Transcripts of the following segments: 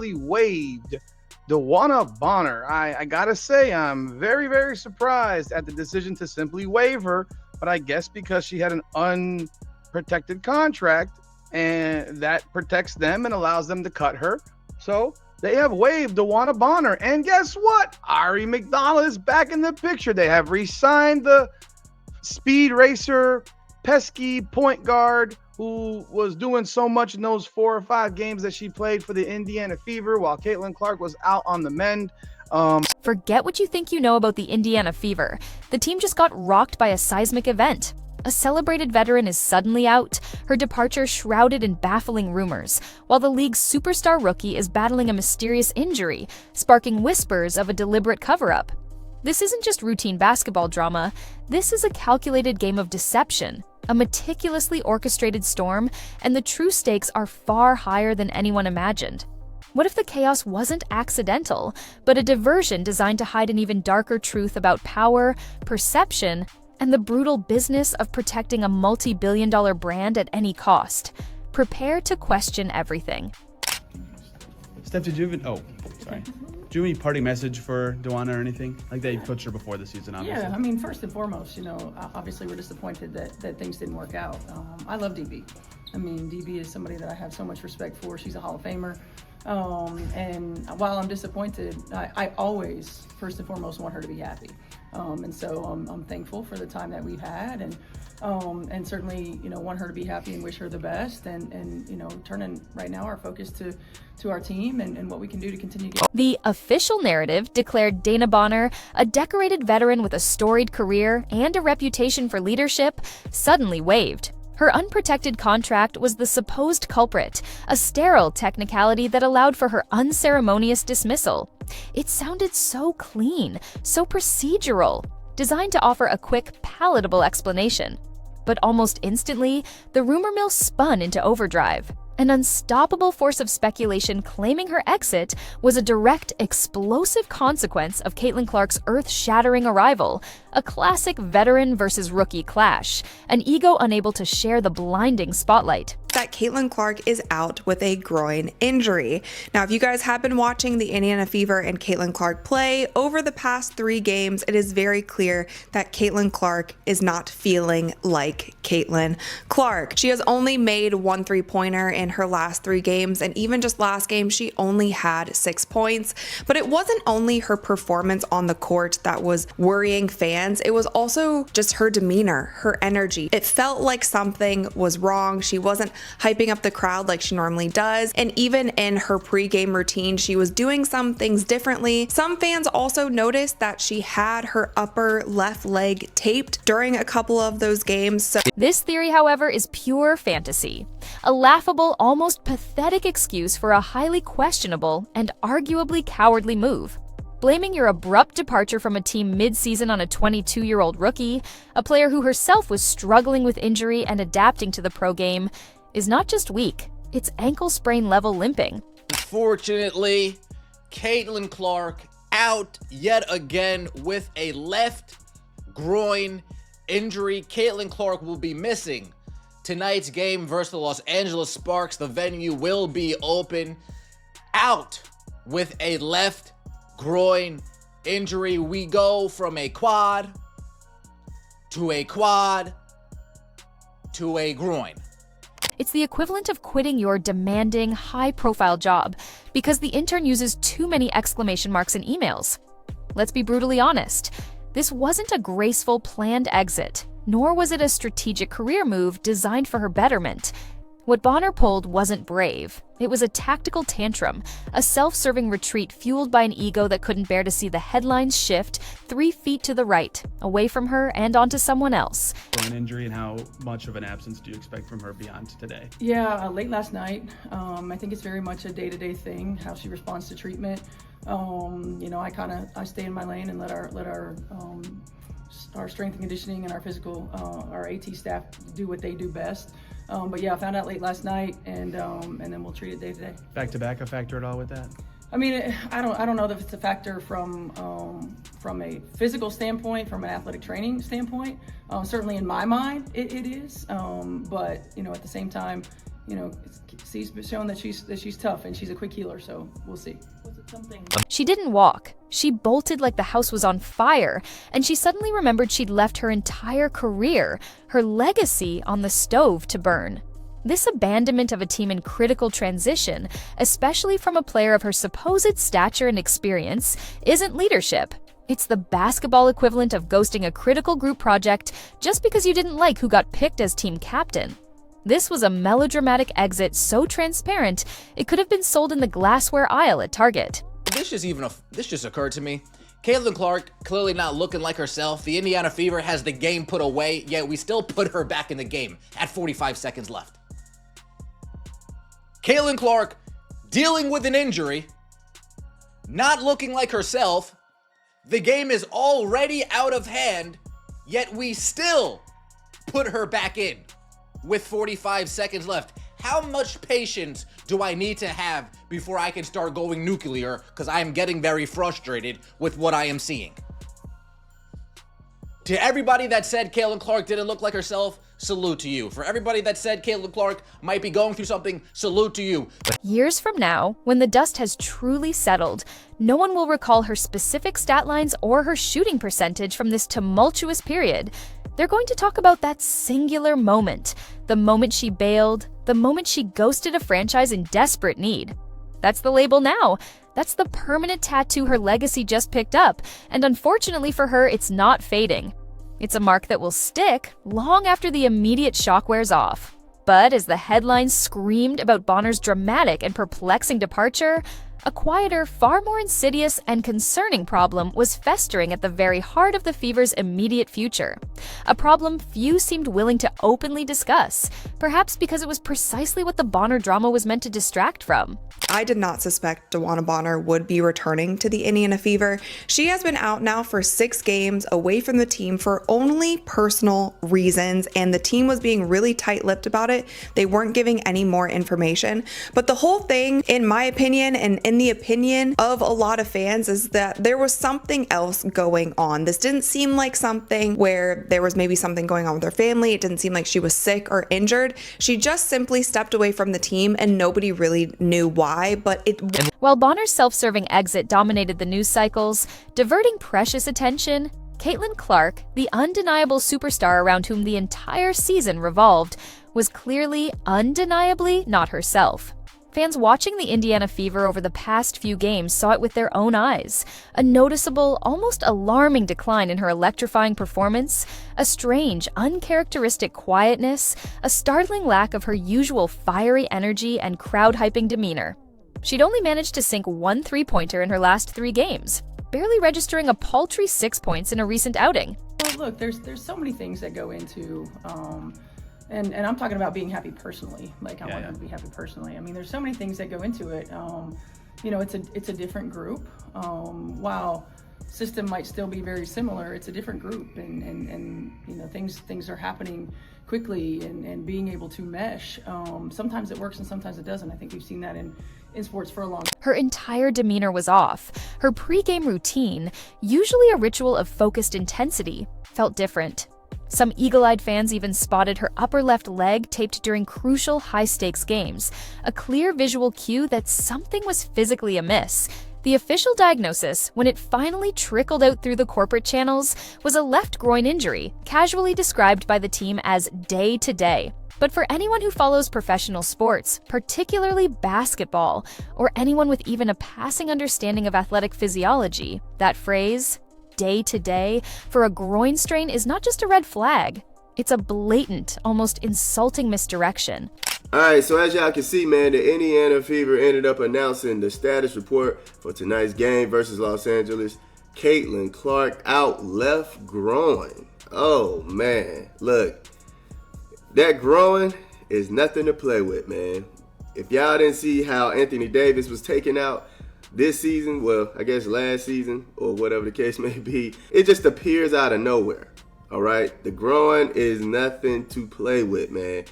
simply waived DeWanna Bonner. I gotta say, I'm very, very surprised at the decision to simply waive her, but I guess because she had an unprotected contract, and that protects them and allows them to cut her. So they have waived DeWanna Bonner. And guess what? Ari McDonald is back in the picture. They have re-signed the speed racer, pesky point guard who was doing so much in those 4 or 5 games that she played for the Indiana Fever while Caitlin Clark was out on the mend. Forget what you think you know about the Indiana Fever. The team just got rocked by a seismic event. A celebrated veteran is suddenly out, her departure shrouded in baffling rumors, while the league's superstar rookie is battling a mysterious injury, sparking whispers of a deliberate cover-up. This isn't just routine basketball drama, this is a calculated game of deception, a meticulously orchestrated storm, and the true stakes are far higher than anyone imagined. What if the chaos wasn't accidental, but a diversion designed to hide an even darker truth about power, perception, and the brutal business of protecting a multi-billion-dollar brand at any cost? Prepare to question everything. Steph, did you have do you have any parting message for DeWanna or anything? Like that you coached her before the season, obviously. Yeah, I mean, first and foremost, obviously we're disappointed that things didn't work out. I love DB. I mean, DB is somebody that I have so much respect for. She's a Hall of Famer. And while I'm disappointed, I always, first and foremost, want her to be happy. And so I'm thankful for the time that we've had, and certainly, want her to be happy and wish her the best, and turning right now our focus to our team and what we can do to continue. The official narrative declared DeWanna Bonner, a decorated veteran with a storied career and a reputation for leadership, suddenly waived. Her unprotected contract was the supposed culprit, a sterile technicality that allowed for her unceremonious dismissal. It sounded so clean, so procedural, designed to offer a quick, palatable explanation. But almost instantly, the rumor mill spun into overdrive. An unstoppable force of speculation claiming her exit was a direct, explosive consequence of Caitlin Clark's earth-shattering arrival, a classic veteran versus rookie clash, an ego unable to share the blinding spotlight. That Caitlin Clark is out with a groin injury. Now, if you guys have been watching the Indiana Fever and Caitlin Clark play over the past 3 games, it is very clear that Caitlin Clark is not feeling like Caitlin Clark. She has only made 1 3-pointer in her last 3 games, and even just last game, she only had 6 points. But it wasn't only her performance on the court that was worrying fans, it was also just her demeanor, her energy. It felt like something was wrong. She wasn't hyping up the crowd like she normally does, and even in her pre-game routine, she was doing some things differently. Some fans also noticed that she had her upper left leg taped during a couple of those games. This theory, however, is pure fantasy. A laughable, almost pathetic excuse for a highly questionable and arguably cowardly move. Blaming your abrupt departure from a team mid-season on a 22-year-old rookie, a player who herself was struggling with injury and adapting to the pro game, is not just weak, it's ankle sprain level limping. Unfortunately, Caitlin Clark out yet again with a left groin injury. Caitlin Clark will be missing tonight's game versus the Los Angeles Sparks. The venue will be open. Out with a left groin injury. We go from a quad to a quad to a groin. It's the equivalent of quitting your demanding, high-profile job because the intern uses too many exclamation marks in emails. Let's be brutally honest. This wasn't a graceful, planned exit, nor was it a strategic career move designed for her betterment. What Bonner pulled wasn't brave. It was a tactical tantrum, a self-serving retreat fueled by an ego that couldn't bear to see the headlines shift 3 feet to the right, away from her and onto someone else. An injury, and how much of an absence do you expect from her beyond today? Yeah, late last night. I think it's very much a day-to-day thing, how she responds to treatment. I stay in my lane and let our strength and conditioning and our physical, our AT staff do what they do best. But yeah, I found out late last night, and then we'll treat it day to day. Back to back, a factor at all with that? I mean, I don't know if it's a factor from a physical standpoint, from an athletic training standpoint. Certainly in my mind, it is. But at the same time, she's shown that she's tough and she's a quick healer. So we'll see. She didn't walk. She bolted like the house was on fire, and she suddenly remembered she'd left her entire career, her legacy, on the stove to burn. This abandonment of a team in critical transition, especially from a player of her supposed stature and experience, isn't leadership. It's the basketball equivalent of ghosting a critical group project just because you didn't like who got picked as team captain. This was a melodramatic exit so transparent, it could have been sold in the glassware aisle at Target. This just occurred to me. Caitlin Clark clearly not looking like herself. The Indiana Fever has the game put away, yet we still put her back in the game at 45 seconds left. Caitlin Clark dealing with an injury, not looking like herself. The game is already out of hand, yet we still put her back in with 45 seconds left. How much patience do I need to have before I can start going nuclear? Because I am getting very frustrated with what I am seeing. To everybody that said Caitlin Clark didn't look like herself, salute to you. For everybody that said Caitlin Clark might be going through something, salute to you. Years from now, when the dust has truly settled, no one will recall her specific stat lines or her shooting percentage from this tumultuous period. They're going to talk about that singular moment, the moment she bailed, the moment she ghosted a franchise in desperate need. That's the label now. That's the permanent tattoo her legacy just picked up, and unfortunately for her, it's not fading. It's a mark that will stick long after the immediate shock wears off. But as the headlines screamed about Bonner's dramatic and perplexing departure, a quieter, far more insidious and concerning problem was festering at the very heart of the Fever's immediate future. A problem few seemed willing to openly discuss, perhaps because it was precisely what the Bonner drama was meant to distract from. I did not suspect DeWanna Bonner would be returning to the Indiana Fever. She has been out now for 6 games away from the team for only personal reasons, and the team was being really tight-lipped about it. They weren't giving any more information. But the whole thing, in my opinion, and in the opinion of a lot of fans, is that there was something else going on. This didn't seem like something where there was maybe something going on with her family. It didn't seem like she was sick or injured. She just simply stepped away from the team, and nobody really knew why. While Bonner's self-serving exit dominated the news cycles, diverting precious attention, Caitlin Clark, the undeniable superstar around whom the entire season revolved, was clearly, undeniably not herself. Fans watching the Indiana Fever over the past few games saw it with their own eyes. A noticeable, almost alarming decline in her electrifying performance, a strange, uncharacteristic quietness, a startling lack of her usual fiery energy and crowd-hyping demeanor. She'd only managed to sink 1 3-pointer in her last 3 games, barely registering a paltry 6 points in a recent outing. Well, look, there's so many things that go into, and I'm talking about being happy personally. Like I want her to be happy personally. I mean, there's so many things that go into it. It's a different group. While system might still be very similar, it's a different group, and things are happening quickly, and being able to mesh. Sometimes it works and sometimes it doesn't. I think we've seen that in sports for a long time. Her entire demeanor was off. Her pre-game routine, usually a ritual of focused intensity, felt different. Some eagle-eyed fans even spotted her upper left leg taped during crucial high-stakes games, a clear visual cue that something was physically amiss. The official diagnosis, when it finally trickled out through the corporate channels, was a left groin injury, casually described by the team as day-to-day. But for anyone who follows professional sports, particularly basketball, or anyone with even a passing understanding of athletic physiology, that phrase, day-to-day, for a groin strain is not just a red flag. It's a blatant, almost insulting misdirection. All right, so as y'all can see, man, the Indiana Fever ended up announcing the status report for tonight's game versus Los Angeles. Caitlin Clark out left groin. Oh, man. Look, that groin is nothing to play with, man. If y'all didn't see how Anthony Davis was taken out this season, well, I guess last season, or whatever the case may be, it just appears out of nowhere, all right? The groin is nothing to play with, man.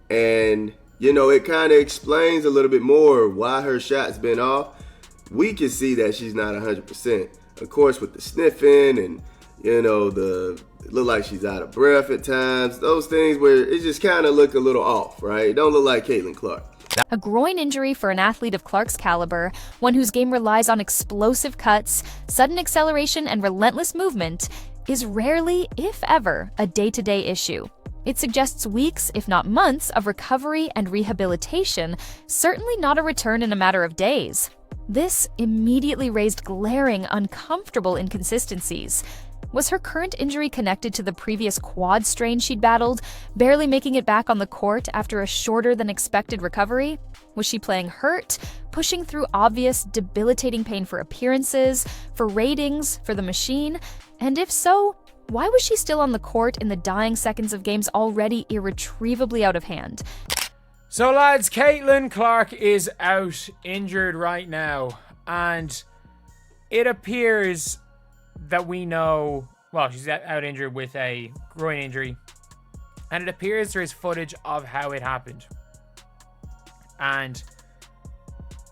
And, it kind of explains a little bit more why her shot's been off. We can see that she's not 100%. Of course, with the sniffing and it look like she's out of breath at times. Those things where it just kind of look a little off, right? It don't look like Caitlin Clark. A groin injury for an athlete of Clark's caliber, one whose game relies on explosive cuts, sudden acceleration, and relentless movement, is rarely, if ever, a day-to-day issue. It suggests weeks, if not months, of recovery and rehabilitation, certainly not a return in a matter of days. This immediately raised glaring, uncomfortable inconsistencies. Was her current injury connected to the previous quad strain she'd battled, barely making it back on the court after a shorter-than-expected recovery? Was she playing hurt, pushing through obvious, debilitating pain for appearances, for ratings, for the machine? And if so, why was she still on the court in the dying seconds of games already irretrievably out of hand? So lads, Caitlin Clark is out injured right now, and it appears that we know, well, she's out injured with a groin injury, and it appears there is footage of how it happened. And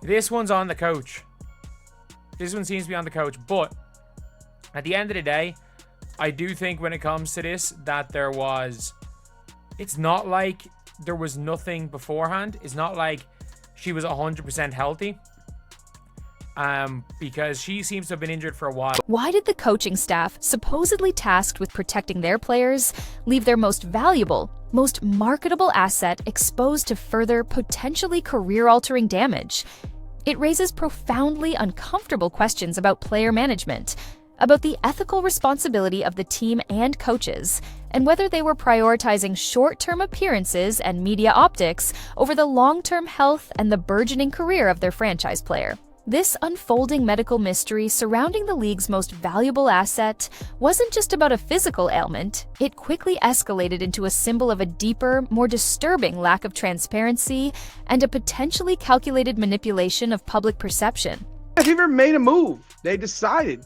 this one's on the coach. This one seems to be on the coach, but at the end of the day, I do think when it comes to this that it's not like there was nothing beforehand. It's not like she was 100% healthy. Because she seems to have been injured for a while. Why did the coaching staff, supposedly tasked with protecting their players, leave their most valuable, most marketable asset exposed to further, potentially career-altering damage? It raises profoundly uncomfortable questions about player management, about the ethical responsibility of the team and coaches, and whether they were prioritizing short-term appearances and media optics over the long-term health and the burgeoning career of their franchise player. This unfolding medical mystery surrounding the league's most valuable asset wasn't just about a physical ailment. It quickly escalated into a symbol of a deeper, more disturbing lack of transparency and a potentially calculated manipulation of public perception. Fever made a move. They decided,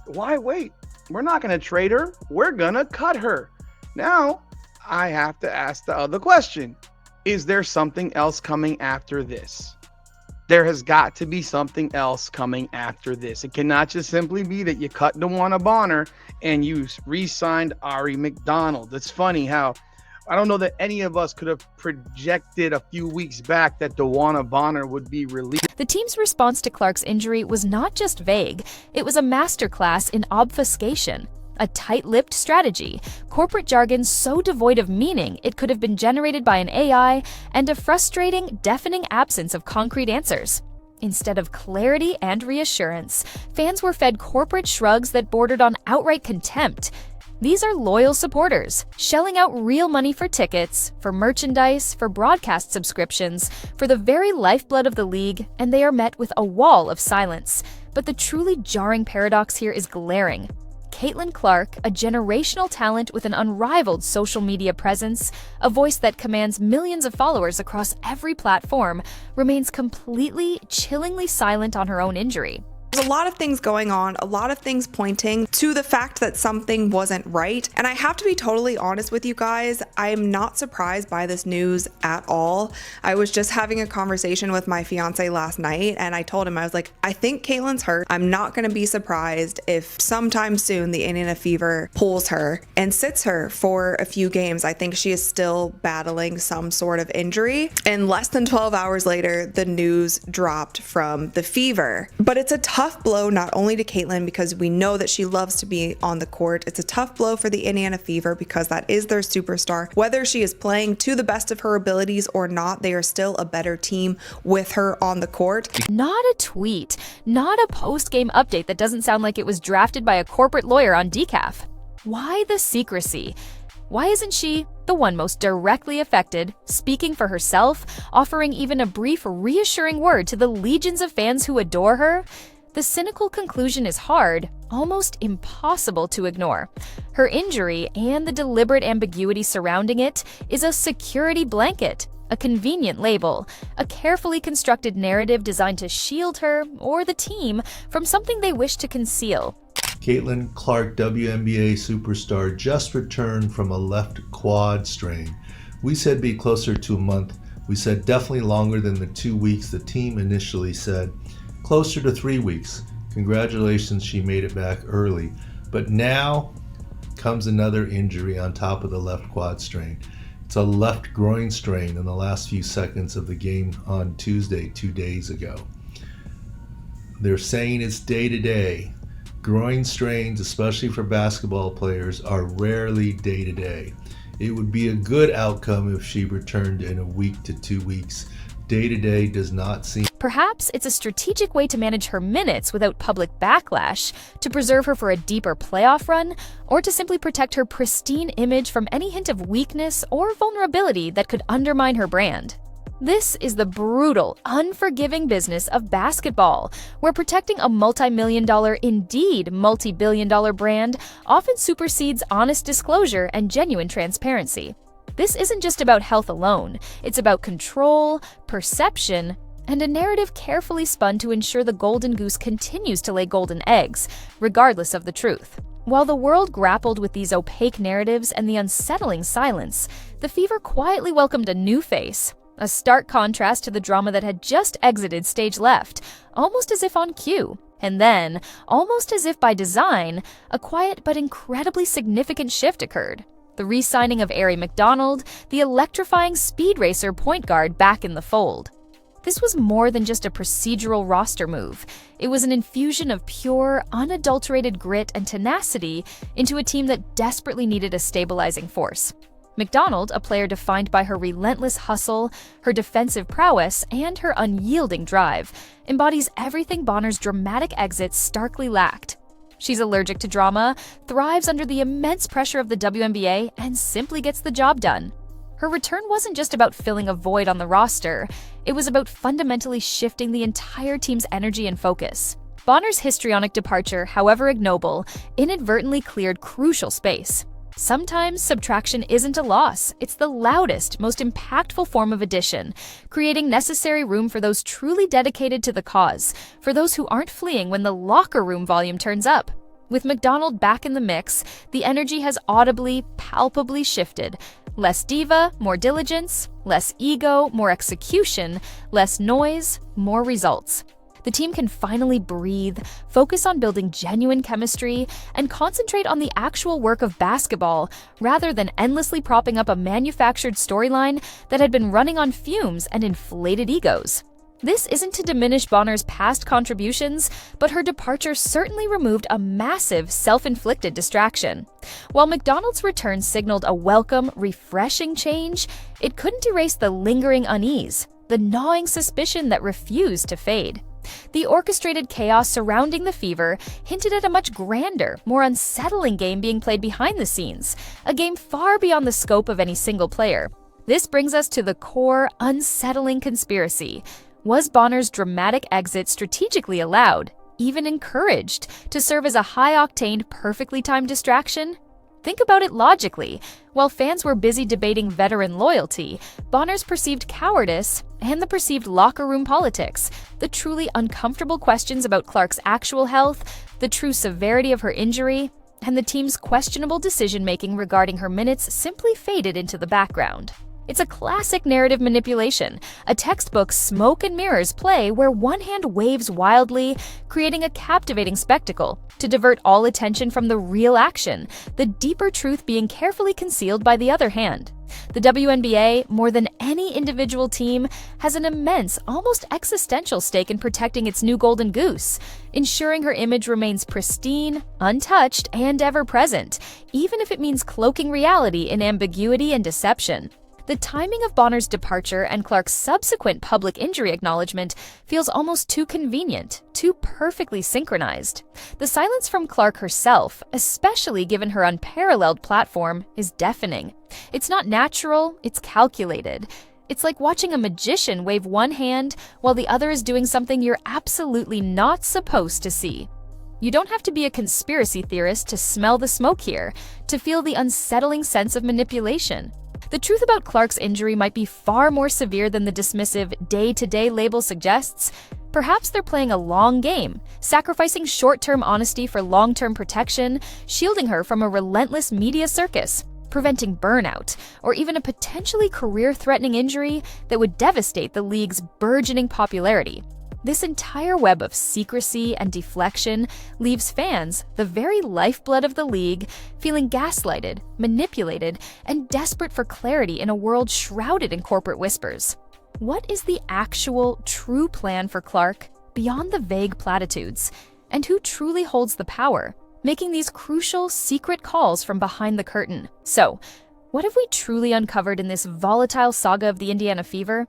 why wait? We're not going to trade her. We're going to cut her. Now, I have to ask the other question. Is there something else coming after this? There has got to be something else coming after this. It cannot just simply be that you cut DeWanna Bonner and you re-signed Ari McDonald. It's funny how I don't know that any of us could have projected a few weeks back that DeWanna Bonner would be released. The team's response to Clark's injury was not just vague, it was a masterclass in obfuscation. A tight-lipped strategy, corporate jargon so devoid of meaning it could have been generated by an AI, and a frustrating, deafening absence of concrete answers. Instead of clarity and reassurance, fans were fed corporate shrugs that bordered on outright contempt. These are loyal supporters, shelling out real money for tickets, for merchandise, for broadcast subscriptions, for the very lifeblood of the league, and they are met with a wall of silence. But the truly jarring paradox here is glaring. Caitlin Clark, a generational talent with an unrivaled social media presence, a voice that commands millions of followers across every platform, remains completely, chillingly silent on her own injury. There's a lot of things going on, a lot of things pointing to the fact that something wasn't right. And I have to be totally honest with you guys, I am not surprised by this news at all. I was just having a conversation with my fiance last night and I told him, I was like, I think Caitlin's hurt. I'm not going to be surprised if sometime soon the Indiana Fever pulls her and sits her for a few games. I think she is still battling some sort of injury. And less than 12 hours later, the news dropped from the Fever. But it's a tough blow not only to Caitlin because we know that she loves to be on the court. It's a tough blow for the Indiana Fever because that is their superstar. Whether she is playing to the best of her abilities or not, they are still a better team with her on the court. Not a tweet, not a post-game update that doesn't sound like it was drafted by a corporate lawyer on decaf. Why the secrecy? Why isn't she, the one most directly affected, speaking for herself, offering even a brief, reassuring word to the legions of fans who adore her? The cynical conclusion is hard, almost impossible to ignore. Her injury and the deliberate ambiguity surrounding it is a security blanket, a convenient label, a carefully constructed narrative designed to shield her, or the team, from something they wish to conceal. Caitlin Clark, WNBA superstar, just returned from a left quad strain. We said be closer to a month. We said definitely longer than the 2 weeks the team initially said. Closer to 3 weeks. Congratulations, she made it back early. But now comes another injury on top of the left quad strain. It's a left groin strain in the last few seconds of the game on Tuesday, 2 days ago. They're saying it's day-to-day. Groin strains, especially for basketball players, are rarely day-to-day. It would be a good outcome if she returned in a week to 2 weeks. Day-to-day does not seem... Perhaps it's a strategic way to manage her minutes without public backlash, to preserve her for a deeper playoff run, or to simply protect her pristine image from any hint of weakness or vulnerability that could undermine her brand. This is the brutal, unforgiving business of basketball, where protecting a multi-million-dollar, indeed multi-billion-dollar brand often supersedes honest disclosure and genuine transparency. This isn't just about health alone. It's about control, perception, and a narrative carefully spun to ensure the golden goose continues to lay golden eggs, regardless of the truth. While the world grappled with these opaque narratives and the unsettling silence, the Fever quietly welcomed a new face, a stark contrast to the drama that had just exited stage left, almost as if on cue. And then, almost as if by design, a quiet but incredibly significant shift occurred. The re-signing of Ari McDonald, the electrifying speed racer point guard, back in the fold. This was more than just a procedural roster move. It was an infusion of pure, unadulterated grit and tenacity into a team that desperately needed a stabilizing force. McDonald, a player defined by her relentless hustle, her defensive prowess, and her unyielding drive, embodies everything Bonner's dramatic exit starkly lacked. She's allergic to drama, thrives under the immense pressure of the WNBA, and simply gets the job done. Her return wasn't just about filling a void on the roster, it was about fundamentally shifting the entire team's energy and focus. Bonner's histrionic departure, however ignoble, inadvertently cleared crucial space. Sometimes subtraction isn't a loss, it's the loudest, most impactful form of addition, creating necessary room for those truly dedicated to the cause, for those who aren't fleeing when the locker room volume turns up. With McDonald back in the mix, the energy has audibly, palpably shifted. Less diva, more diligence, less ego, more execution, less noise, more results. The team can finally breathe, focus on building genuine chemistry, and concentrate on the actual work of basketball, rather than endlessly propping up a manufactured storyline that had been running on fumes and inflated egos. This isn't to diminish Bonner's past contributions, but her departure certainly removed a massive self-inflicted distraction. While McDonald's return signaled a welcome, refreshing change, it couldn't erase the lingering unease, the gnawing suspicion that refused to fade. The orchestrated chaos surrounding the Fever hinted at a much grander, more unsettling game being played behind the scenes, a game far beyond the scope of any single player. This brings us to the core, unsettling conspiracy. Was Bonner's dramatic exit strategically allowed, even encouraged, to serve as a high-octane, perfectly timed distraction? Think about it logically. While fans were busy debating veteran loyalty, Bonner's perceived cowardice, and the perceived locker room politics, the truly uncomfortable questions about Clark's actual health, the true severity of her injury, and the team's questionable decision-making regarding her minutes simply faded into the background. It's a classic narrative manipulation, a textbook smoke and mirrors play where one hand waves wildly, creating a captivating spectacle, to divert all attention from the real action, the deeper truth being carefully concealed by the other hand. The WNBA, more than any individual team, has an immense, almost existential stake in protecting its new golden goose, ensuring her image remains pristine, untouched, and ever-present, even if it means cloaking reality in ambiguity and deception. The timing of Bonner's departure and Clark's subsequent public injury acknowledgement feels almost too convenient, too perfectly synchronized. The silence from Clark herself, especially given her unparalleled platform, is deafening. It's not natural, it's calculated. It's like watching a magician wave one hand while the other is doing something you're absolutely not supposed to see. You don't have to be a conspiracy theorist to smell the smoke here, to feel the unsettling sense of manipulation. The truth about Clark's injury might be far more severe than the dismissive day-to-day label suggests. Perhaps they're playing a long game, sacrificing short-term honesty for long-term protection, shielding her from a relentless media circus, preventing burnout, or even a potentially career-threatening injury that would devastate the league's burgeoning popularity. This entire web of secrecy and deflection leaves fans, the very lifeblood of the league, feeling gaslighted, manipulated, and desperate for clarity in a world shrouded in corporate whispers. What is the actual, true plan for Clark beyond the vague platitudes? And who truly holds the power, making these crucial, secret calls from behind the curtain? So, what have we truly uncovered in this volatile saga of the Indiana Fever?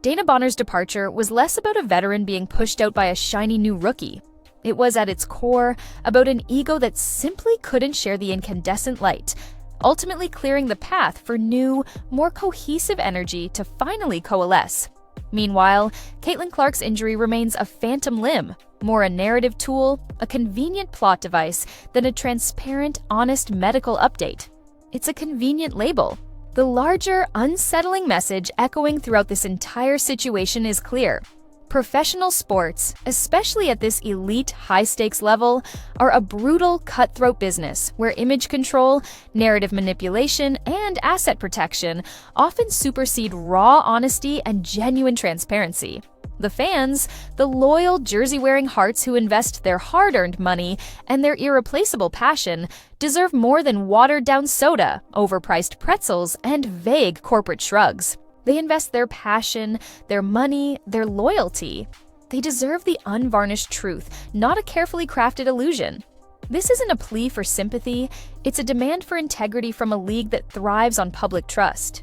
Dana Bonner's departure was less about a veteran being pushed out by a shiny new rookie. It was, at its core, about an ego that simply couldn't share the incandescent light, ultimately clearing the path for new, more cohesive energy to finally coalesce. Meanwhile, Caitlin Clark's injury remains a phantom limb, more a narrative tool, a convenient plot device, than a transparent, honest medical update. It's a convenient label. The larger, unsettling message echoing throughout this entire situation is clear. Professional sports, especially at this elite, high-stakes level, are a brutal, cutthroat business where image control, narrative manipulation, and asset protection often supersede raw honesty and genuine transparency. The fans, the loyal jersey-wearing hearts who invest their hard-earned money and their irreplaceable passion, deserve more than watered-down soda, overpriced pretzels, and vague corporate shrugs. They invest their passion, their money, their loyalty. They deserve the unvarnished truth, not a carefully crafted illusion. This isn't a plea for sympathy, it's a demand for integrity from a league that thrives on public trust.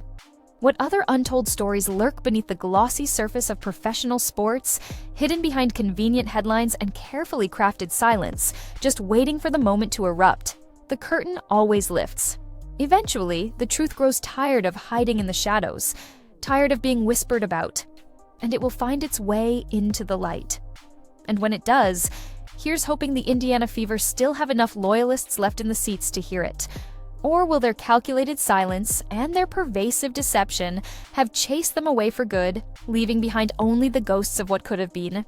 What other untold stories lurk beneath the glossy surface of professional sports, hidden behind convenient headlines and carefully crafted silence, just waiting for the moment to erupt? The curtain always lifts. Eventually, the truth grows tired of hiding in the shadows, tired of being whispered about, and it will find its way into the light. And when it does, here's hoping the Indiana Fever still have enough loyalists left in the seats to hear it. Or will their calculated silence and their pervasive deception have chased them away for good, leaving behind only the ghosts of what could have been?